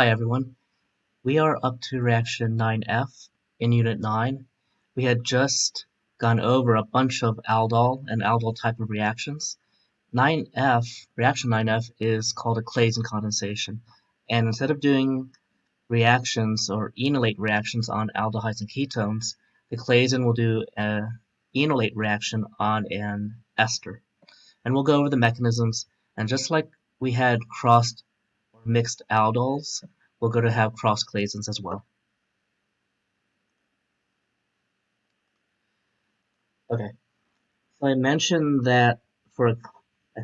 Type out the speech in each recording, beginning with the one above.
Hi everyone, we are up to reaction 9F in Unit 9. We had just gone over a bunch of aldol and aldol type of reactions. 9F, reaction 9F is called a Claisen condensation. And instead of doing reactions or enolate reactions on aldehydes and ketones, the Claisen will do an enolate reaction on an ester. And we'll go over the mechanisms, and just like we had crossed or mixed aldols, we're going to have cross Claisens as well. Okay, so I mentioned that for a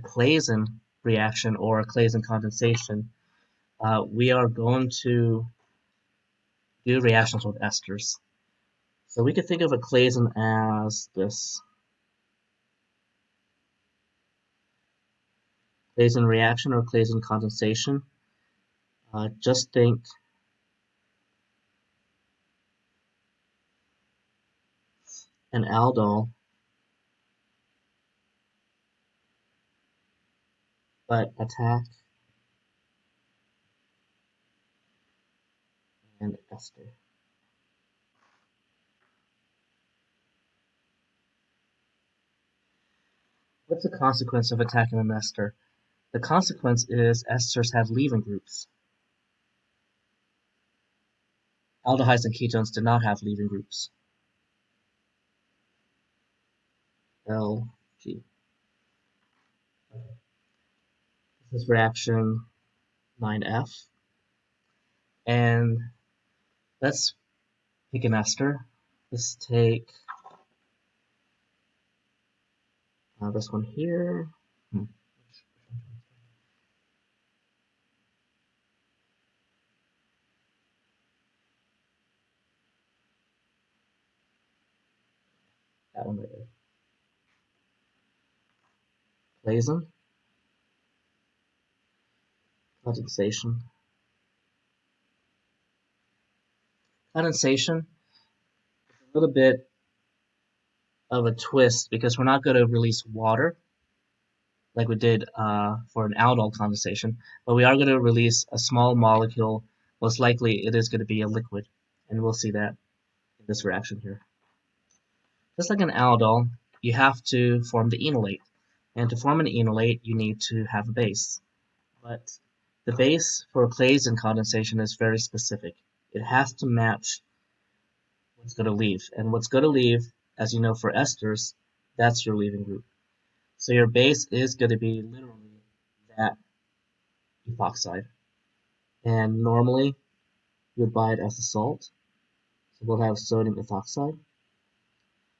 Claisen reaction or a Claisen condensation, we are going to do reactions with esters. So we could think of a Claisen as this Claisen reaction or Claisen condensation. Just think an aldol, but attack an ester. What's the consequence of attacking an ester? The consequence is esters have leaving groups. Aldehydes and ketones do not have leaving groups. L, G. This is reaction 9F. And let's pick an ester. Let's take this one here. That one right there. Claisen. Condensation. Condensation is a little bit of a twist because we're not going to release water like we did for an aldol condensation, but we are going to release a small molecule. Most likely it is going to be a liquid, and we'll see that in this reaction here. Just like an aldol, you have to form the enolate, and to form an enolate you need to have a base. But the base for Claisen condensation is very specific. It has to match what's going to leave, and what's going to leave, as you know for esters, that's your leaving group. So your base is going to be literally that epoxide. And normally you would buy it as a salt. So we'll have sodium ethoxide.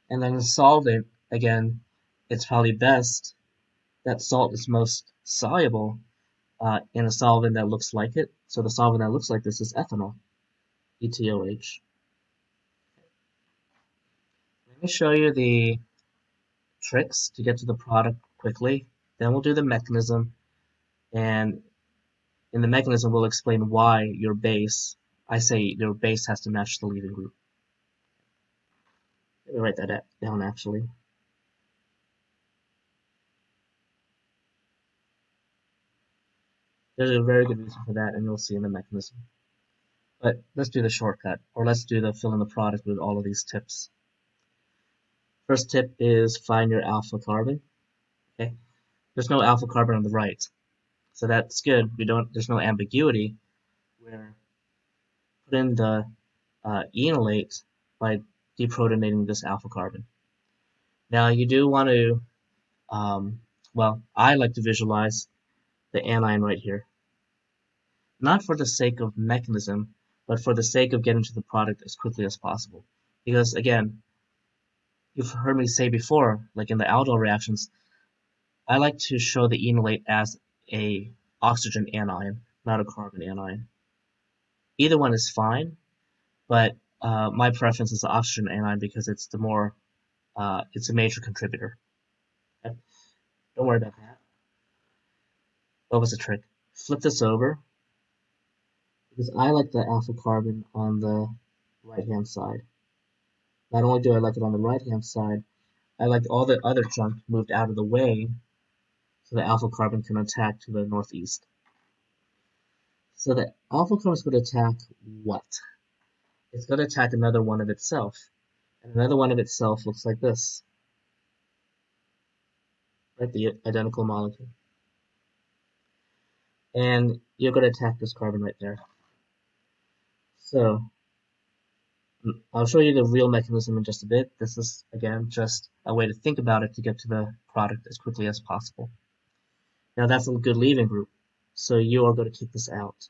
And then the solvent, again, it's probably best that salt is most soluble in a solvent that looks like it. So the solvent that looks like this is ethanol, ETOH. Let me show you the tricks to get to the product quickly. Then we'll do the mechanism, and in the mechanism we'll explain why your base, I say your base has to match the leaving group. Let me write that down actually. There's a very good reason for that, and you'll see in the mechanism. But let's do the shortcut, or let's do the fill in the product with all of these tips. First tip is find your alpha carbon. Okay, there's no alpha carbon on the right, so that's good. There's no ambiguity. We're put in the enolate by deprotonating this alpha carbon. Now you do want to, well, I like to visualize the anion right here. Not for the sake of mechanism, but for the sake of getting to the product as quickly as possible. Because again, you've heard me say before, like in the aldol reactions, I like to show the enolate as a oxygen anion, not a carbon anion. Either one is fine, but my preference is the oxygen anion because it's the more, it's a major contributor. Okay? Don't worry about that. What was the trick? Flip this over, because I like the alpha carbon on the right-hand side. Not only do I like it on the right-hand side, I like all the other junk moved out of the way so the alpha carbon can attack to the northeast. So the alpha carbon is going to attack what? It's going to attack another one of itself. And another one of itself looks like this. Right, the identical molecule. And you're going to attack this carbon right there. So I'll show you the real mechanism in just a bit. This is, again, just a way to think about it to get to the product as quickly as possible. Now that's a good leaving group. So you are going to kick this out.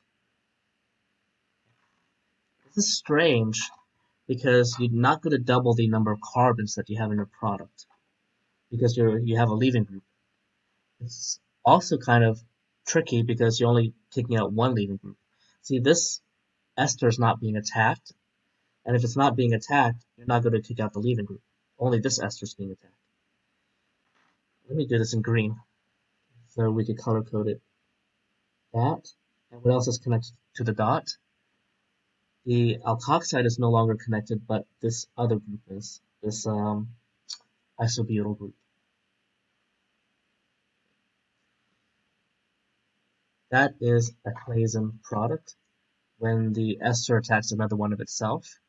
This is strange because you're not going to double the number of carbons that you have in your product because you have a leaving group. It's also kind of tricky because you're only taking out one leaving group. See, this ester is not being attacked, and if it's not being attacked, you're not going to kick out the leaving group. Only this ester is being attacked. Let me do this in green so we can color code it. That, and what else is connected to the dot? The alkoxide is no longer connected, but this other group is, this isobutyl group. That is a Claisen product when the ester attacks another one of itself.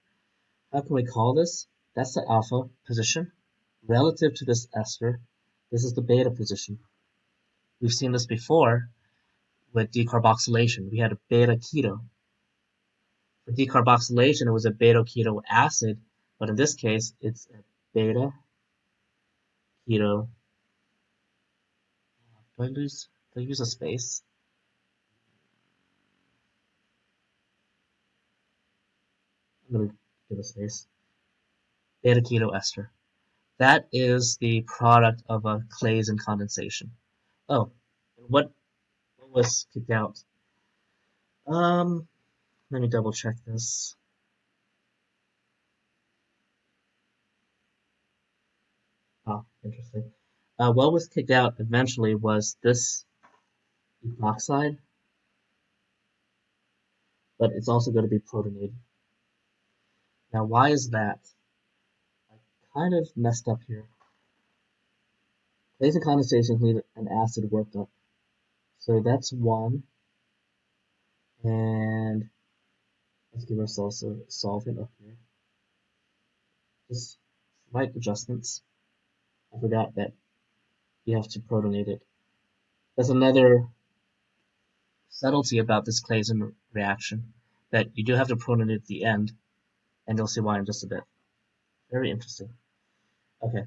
How can we call this? That's the alpha position. Relative to this ester, this is the beta position. We've seen this before with decarboxylation. We had a beta keto. For decarboxylation, it was a beta keto acid, but in this case, it's a beta keto. Do I use a space? I'm going to give a space. Beta keto ester. That is the product of a Claisen condensation. Oh, what was kicked out? Let me double check this. Oh, interesting. What was kicked out eventually was this epoxide, but it's also going to be protonated. Now, why is that? I kind of messed up here. Claisen condensations need an acid workup. So that's one. And let's give ourselves a solvent up here. Just slight adjustments. I forgot that you have to protonate it. There's another subtlety about this Claisen reaction that you do have to protonate at the end, and you'll see why in just a bit. Very interesting. Okay.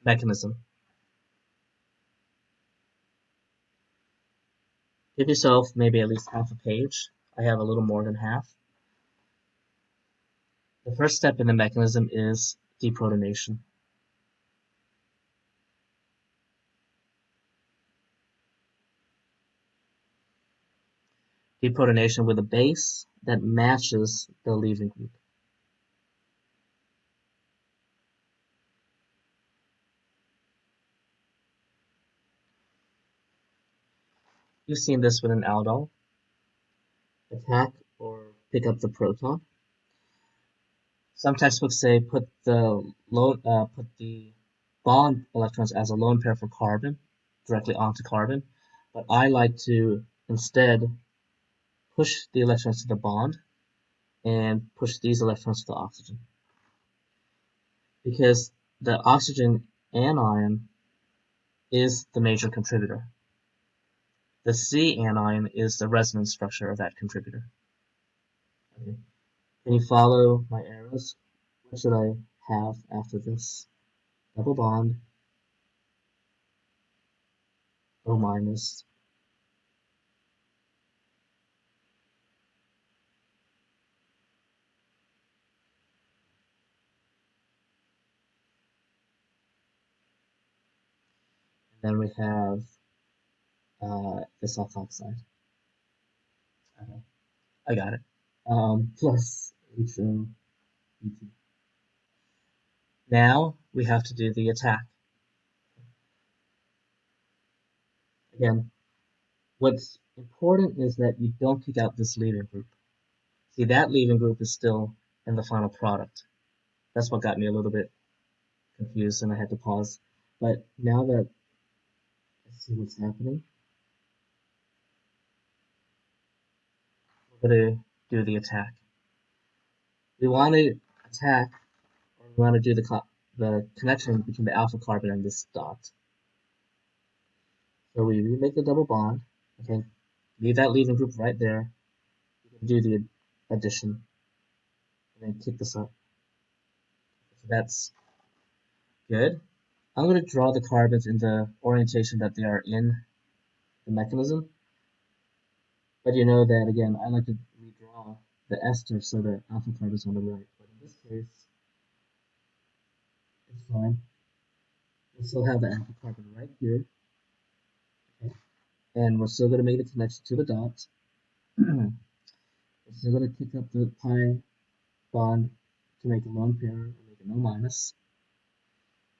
Mechanism. Give yourself maybe at least half a page. I have a little more than half. The first step in the mechanism is deprotonation. Deprotonation with a base that matches the leaving group. You've seen this with an aldol. Attack or pick up the proton. Some textbooks say put the bond electrons as a lone pair for carbon directly onto carbon, but I like to instead push the electrons to the bond and push these electrons to the oxygen, because the oxygen anion is the major contributor. The C anion is the resonance structure of that contributor. Okay. Can you follow my arrows? What should I have after this? Double bond, O minus. And then we have this alkoxide. Okay, I got it. Plus HO. Now we have to do the attack. Again, what's important is that you don't kick out this leaving group. See, that leaving group is still in the final product. That's what got me a little bit confused and I had to pause. But now that I see what's happening, go to do the attack. We want to attack, or we want to do the connection between the alpha carbon and this dot. So we remake the double bond. Okay, leave that leaving group right there. We can do the addition, and then kick this up. So that's good. I'm going to draw the carbons in the orientation that they are in the mechanism. But you know that, again, I like to redraw the ester so the alpha carbon is on the right. But in this case, it's fine. We'll still have the alpha carbon right here. Okay. And we're still going to make the connection to the dots. We're still going to kick up the pi bond to make a lone pair and make an O minus.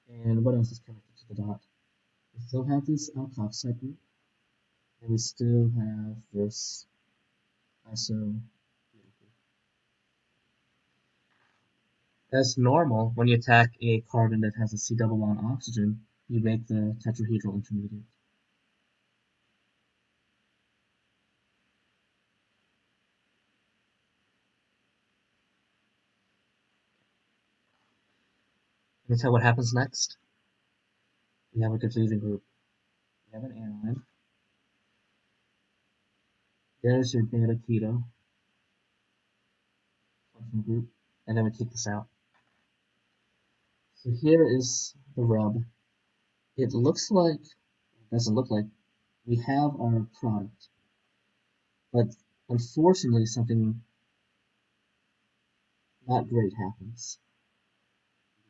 And what else is connected to the dot? We still have this alkoxide group. And we still have this iso. As normal, when you attack a carbon that has a C double bond oxygen, you make the tetrahedral intermediate. Let me tell you what happens next. We have a good leaving group. We have an anion. There's your beta keto functional group, and then we kick this out. So here is the rub. It looks like, it doesn't look like, we have our product, but unfortunately something not great happens.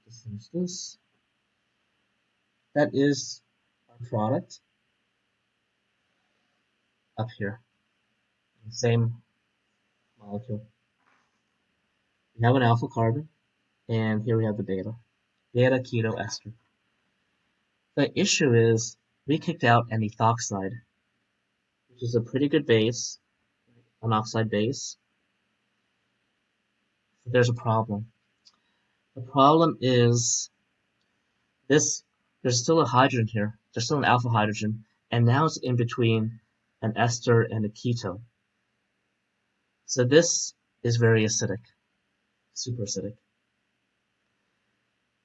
Just finish this. That is our product up here. Same molecule. We have an alpha carbon, and here we have the beta. Beta keto ester. The issue is we kicked out an ethoxide, which is a pretty good base, an oxide base. So there's a problem. The problem is this, there's still a hydrogen here. There's still an alpha hydrogen, and now it's in between an ester and a keto. So this is very acidic, super acidic.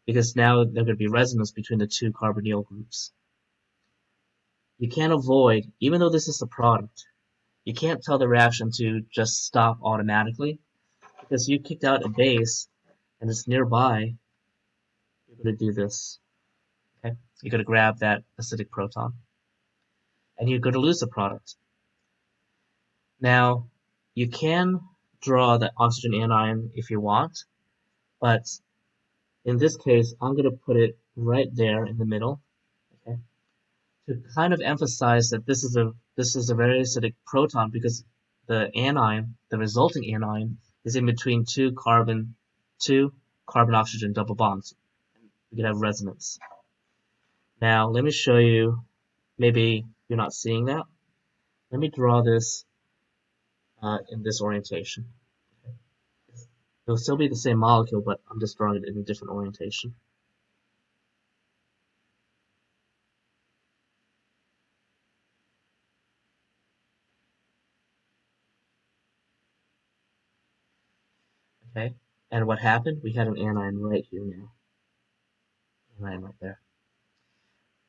Because now there's going to be resonance between the two carbonyl groups. You can't avoid, even though this is the product, you can't tell the reaction to just stop automatically, because you kicked out a base and it's nearby. You're going to do this. Okay, you're going to grab that acidic proton, and you're going to lose the product. Now, you can draw the oxygen anion if you want, but in this case, I'm going to put it right there in the middle, okay, to kind of emphasize that this is a very acidic proton, because the anion, the resulting anion, is in between two carbon oxygen double bonds. We can have resonance. Now, let me show you. Maybe you're not seeing that. Let me draw this in this orientation. Okay. It'll still be the same molecule, but I'm just drawing it in a different orientation. Okay, and what happened? We had an anion right here now. Anion right there.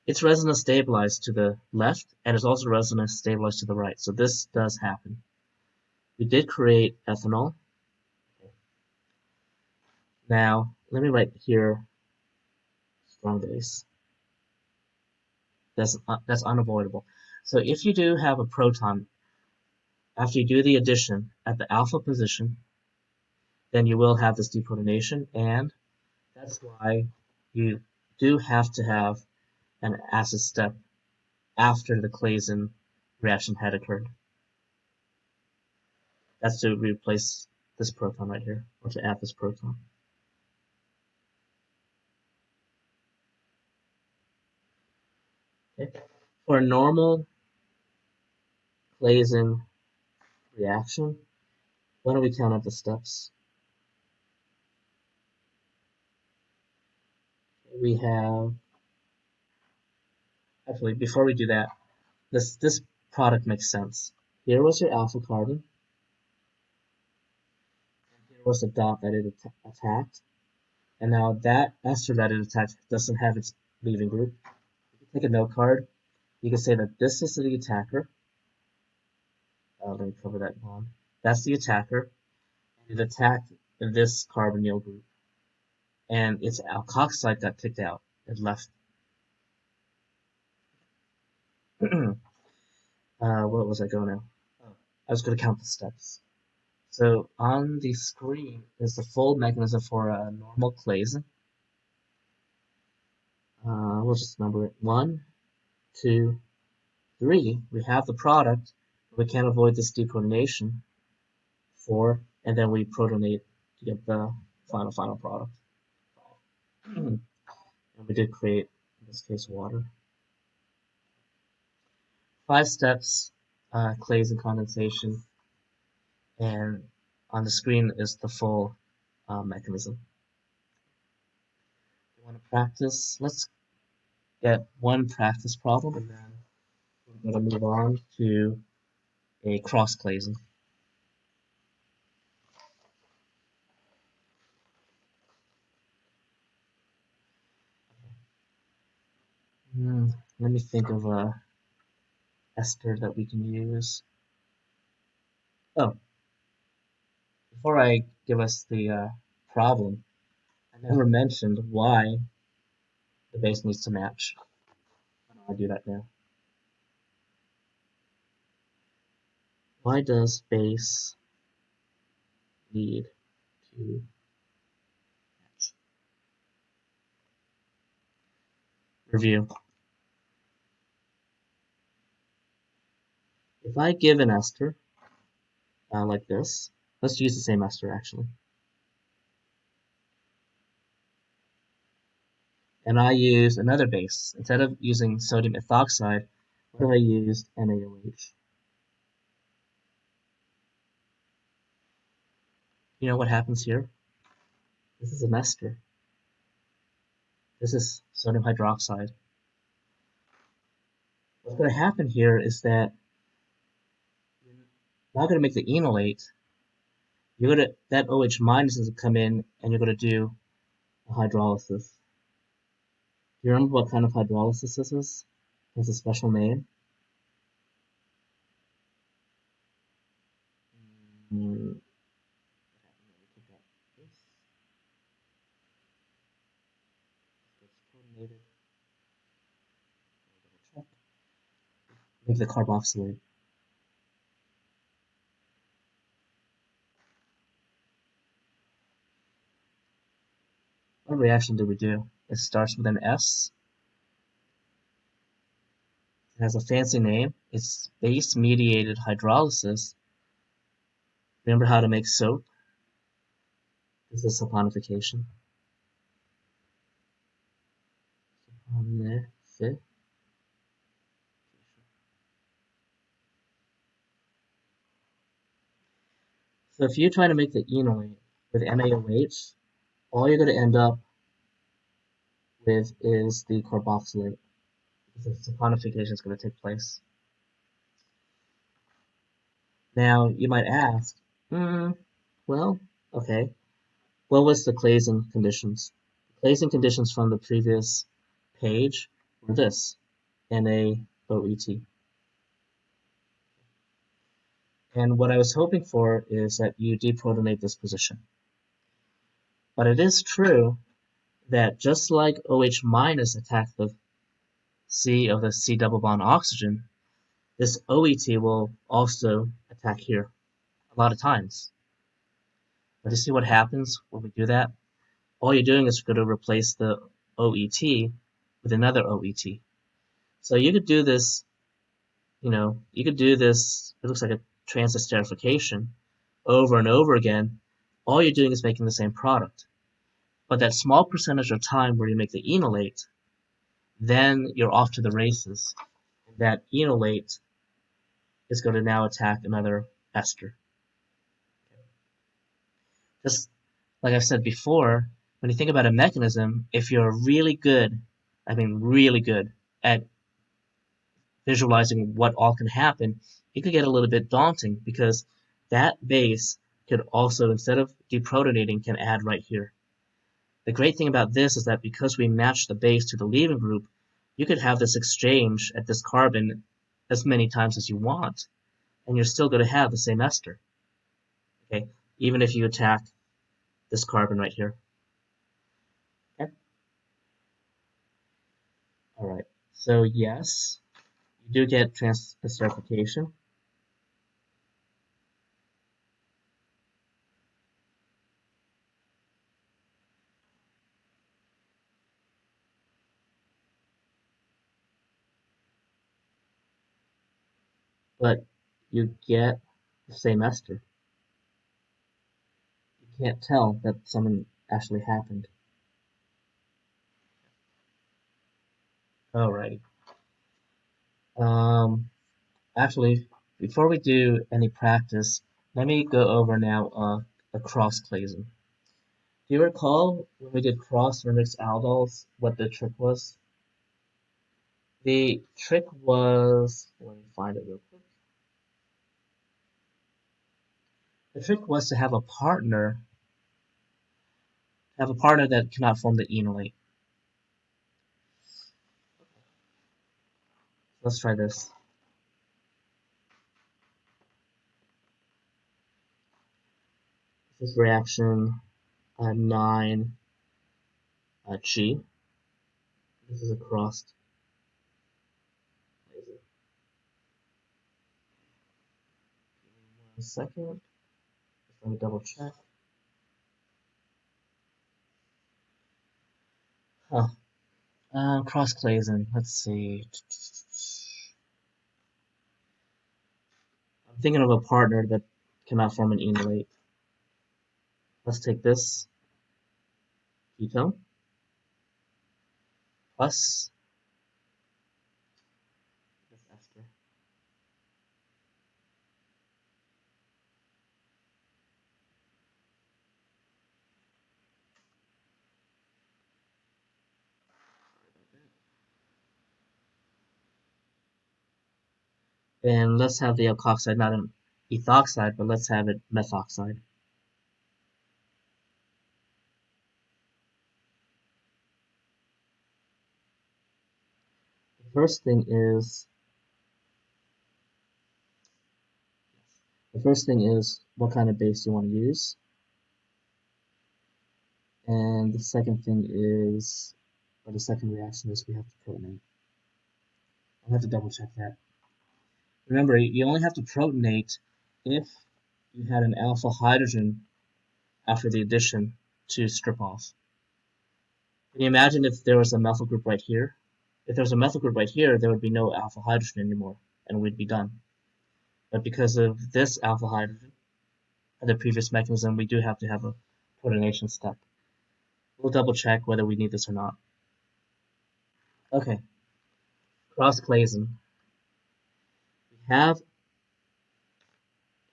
It's resonance stabilized to the left, and it's also resonance stabilized to the right. So this does happen. We did create ethanol. Okay. Now, let me write here strong base. That's unavoidable. So if you do have a proton, after you do the addition at the alpha position, then you will have this deprotonation, and that's why you do have to have an acid step after the Claisen reaction had occurred. That's to replace this proton right here, or to add this proton. Okay. For a normal Claisen reaction, why don't we count up the steps? We have, actually, before we do that, this product makes sense. Here was your alpha carbon. Here was the dot that it attacked, and now that ester that it attacked doesn't have its leaving group. You can take a note card. You can say that this is the attacker. Let me cover that bond. That's the attacker. It attacked this carbonyl group, and its alkoxide got kicked out. It left. What was I going now? Oh, I was going to count the steps. So on the screen is the full mechanism for a normal Claisen. We'll just number it 1, 2, 3. We have the product. We can't avoid this deprotonation. 4, and then we protonate to get the final product. And we did create, in this case, water. 5 steps, Claisen condensation, and on the screen is the full mechanism. If you want to practice, let's get one practice problem, and then we're going to move on to a cross Claisen. Let me think of a ester that we can use. Oh, before I give us the problem, I never mentioned why the base needs to match. I'll do that now. Why does base need to match? Review. If I give an ester like this, let's use the same ester actually. And I use another base. Instead of using sodium ethoxide, what do I use? NaOH. You know what happens here? This is an ester. This is sodium hydroxide. What's going to happen here is that you're not going to make the enolate. You're going to, that OH minus is going to come in, and you're going to do a hydrolysis. Do you remember what kind of hydrolysis this is? It has a special name. Make the carboxylate. What reaction do we do? It starts with an S. It has a fancy name. It's base-mediated hydrolysis. Remember how to make soap? This is saponification. So if you're trying to make the enolate with NaOH, all you're going to end up with is the carboxylate, because the saponification is going to take place. Now, you might ask, well, okay, what was the Claisen conditions? The Claisen conditions from the previous page were this, NaOET. And what I was hoping for is that you deprotonate this position. But it is true that just like OH minus attacked the C of the C double bond oxygen, this OET will also attack here a lot of times. But you see what happens when we do that? All you're doing is going to replace the OET with another OET. So you could do this, you could do this, it looks like a transesterification, over and over again. All you're doing is making the same product. But that small percentage of time where you make the enolate, then you're off to the races. That enolate is going to now attack another ester. Just like I've said before, when you think about a mechanism, if you're really good, I mean really good, at visualizing what all can happen, it could get a little bit daunting because that base could also, instead of deprotonating, can add right here. The great thing about this is that because we match the base to the leaving group, you could have this exchange at this carbon as many times as you want, and you're still going to have the same ester. Okay, even if you attack this carbon right here. Okay. All right. So yes, you do get transesterification. But you get the same ester. You can't tell that something actually happened. Alrighty. Actually, before we do any practice, let me go over now a cross Claisen. Do you recall when we did cross or mixed aldols, what the trick was? The trick was, let me find it real quick. The trick was to have a partner that cannot form the enolate. Let's try this. This is reaction 9 G. This is a crossed. Give me 1 second. Just let me double check. Huh. Cross Claisen. Let's see. I'm thinking of a partner that cannot form an enolate. Let's take this ketone plus this ester. And let's have the alkoxide, not an ethoxide, but let's have it methoxide. The first thing is what kind of base you want to use. And the second thing is, or the second reaction is we have to protonate. I'll have to double check that. Remember, you only have to protonate if you had an alpha hydrogen after the addition to strip off. Can you imagine if there was a methyl group right here? If there was a methyl group right here, there would be no alpha hydrogen anymore, and we'd be done. But because of this alpha hydrogen, and the previous mechanism, we do have to have a protonation step. We'll double check whether we need this or not. Okay, cross Claisen. We have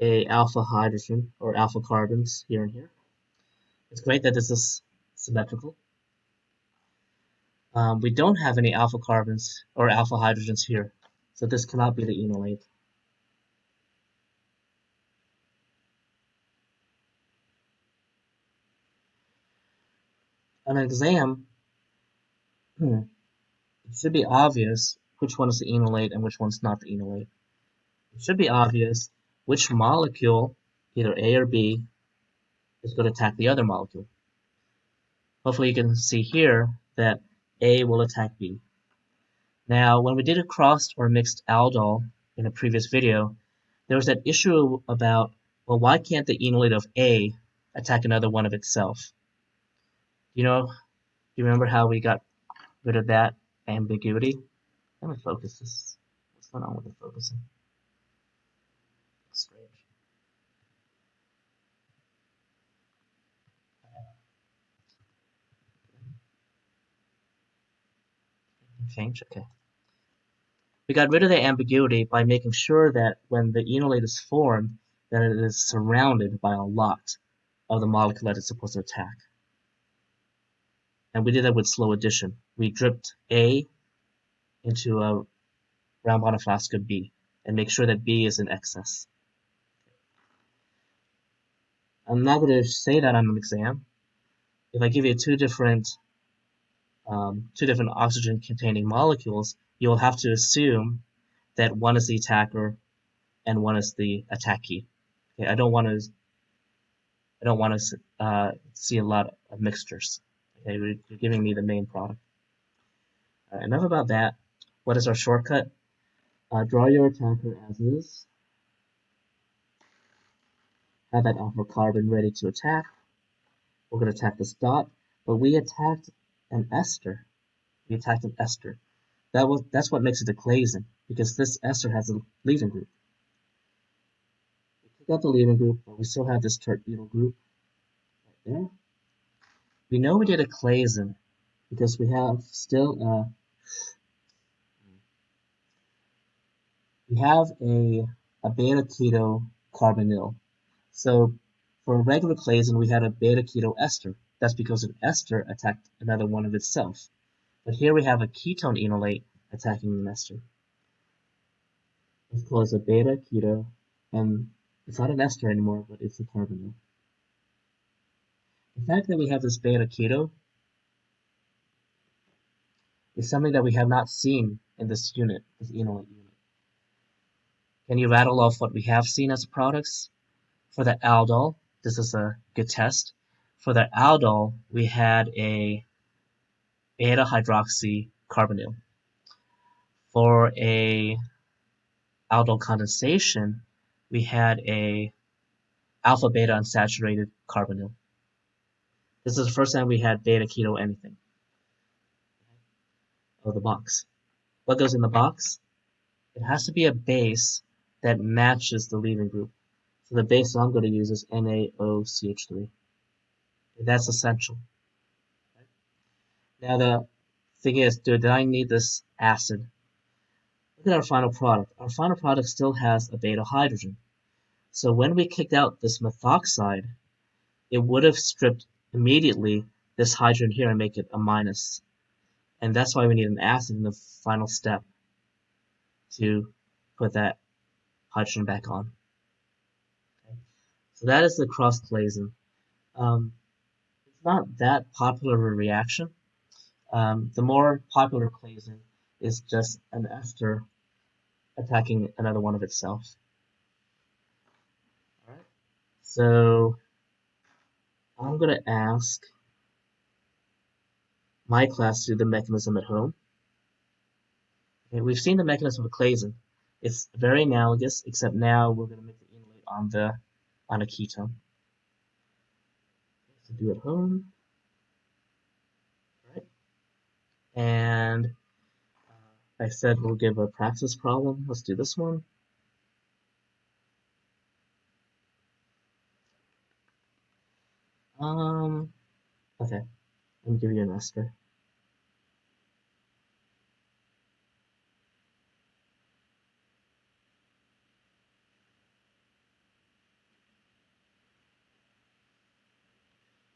a alpha hydrogen or alpha carbons here and here. It's great that this is symmetrical. We don't have any alpha carbons or alpha hydrogens here, so this cannot be the enolate. On an exam, it should be obvious which one is the enolate and which one's not the enolate. It should be obvious which molecule, either A or B, is going to attack the other molecule. Hopefully you can see here that A will attack B. Now, when we did a crossed or mixed aldol in a previous video, there was that issue about, well, why can't the enolate of A attack another one of itself? You remember how we got rid of that ambiguity? Let me focus this. What's going on with the focusing? It's strange. Change? Okay. We got rid of the ambiguity by making sure that when the enolate is formed, that it is surrounded by a lot of the molecule that it's supposed to attack. And we did that with slow addition. We dripped A into a round bottom flask of B and make sure that B is in excess. I'm not going to say that on an exam. If I give you two different oxygen-containing molecules, you'll have to assume that one is the attacker and one is the attackee. Okay, I don't want to see a lot of mixtures. Okay, you're giving me the main product. Enough about that. What is our shortcut? Draw your attacker as is. Have that alpha carbon ready to attack. We're going to attack this dot, but we attacked an ester. We attacked an ester. That's what makes it a Claisen, because this ester has a leaving group. We took out the leaving group, but we still have this terbutyl group right there. We know we did a Claisen because we have still a beta keto carbonyl. So for a regular Claisen, we had a beta keto ester. That's because an ester attacked another one of itself. But here we have a ketone enolate attacking an ester. Let's call this a beta keto, and it's not an ester anymore, but it's a carbonyl. The fact that we have this beta keto is something that we have not seen in this unit, this enolate unit. Can you rattle off what we have seen as products? For the aldol, this is a good test. For the aldol, we had a beta hydroxy carbonyl. For a aldol condensation, we had a alpha beta unsaturated carbonyl. This is the first time we had beta keto anything. Oh, the box. What goes in the box? It has to be a base that matches the leaving group. So the base I'm going to use is NaOCH3. That's essential. Now the thing is, did I need this acid? Look at our final product. Our final product still has a beta hydrogen. So when we kicked out this methoxide, it would have stripped immediately this hydrogen here and make it a minus. And that's why we need an acid in the final step to put that hydrogen back on. Okay. So that is the cross-Claisen. It's not that popular of a reaction. The more popular Claisen is just an ester attacking another one of itself. All right. So I'm going to ask my class to do the mechanism at home. Okay, we've seen the mechanism of Claisen. It's very analogous, except now we're going to make the enolate on a ketone. So do at home. All right. And I said we'll give a practice problem. Let's do this one. Okay. Let me give you an ester.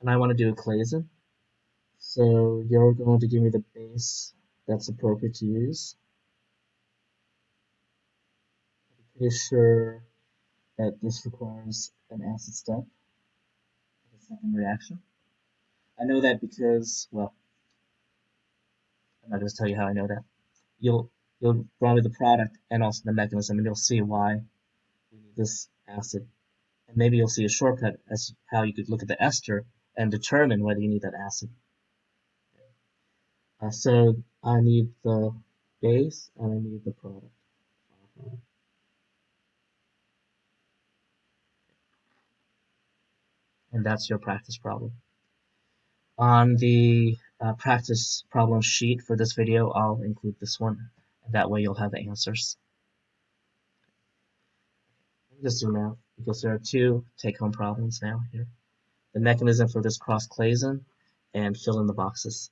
And I want to do a Claisen. So you're going to give me the base that's appropriate to use. I'm pretty sure that this requires an acid step, a second reaction. I know that because, well, I'm not going to tell you how I know that. You'll draw me the product and also the mechanism, and you'll see why we need this acid. And maybe you'll see a shortcut as how you could look at the ester and determine whether you need that acid. So I need the base and I need the product. And that's your practice problem. On the practice problem sheet for this video, I'll include this one. And that way you'll have the answers. Let me just zoom out because there are two take-home problems now here. The mechanism for this cross-Claisen and fill in the boxes.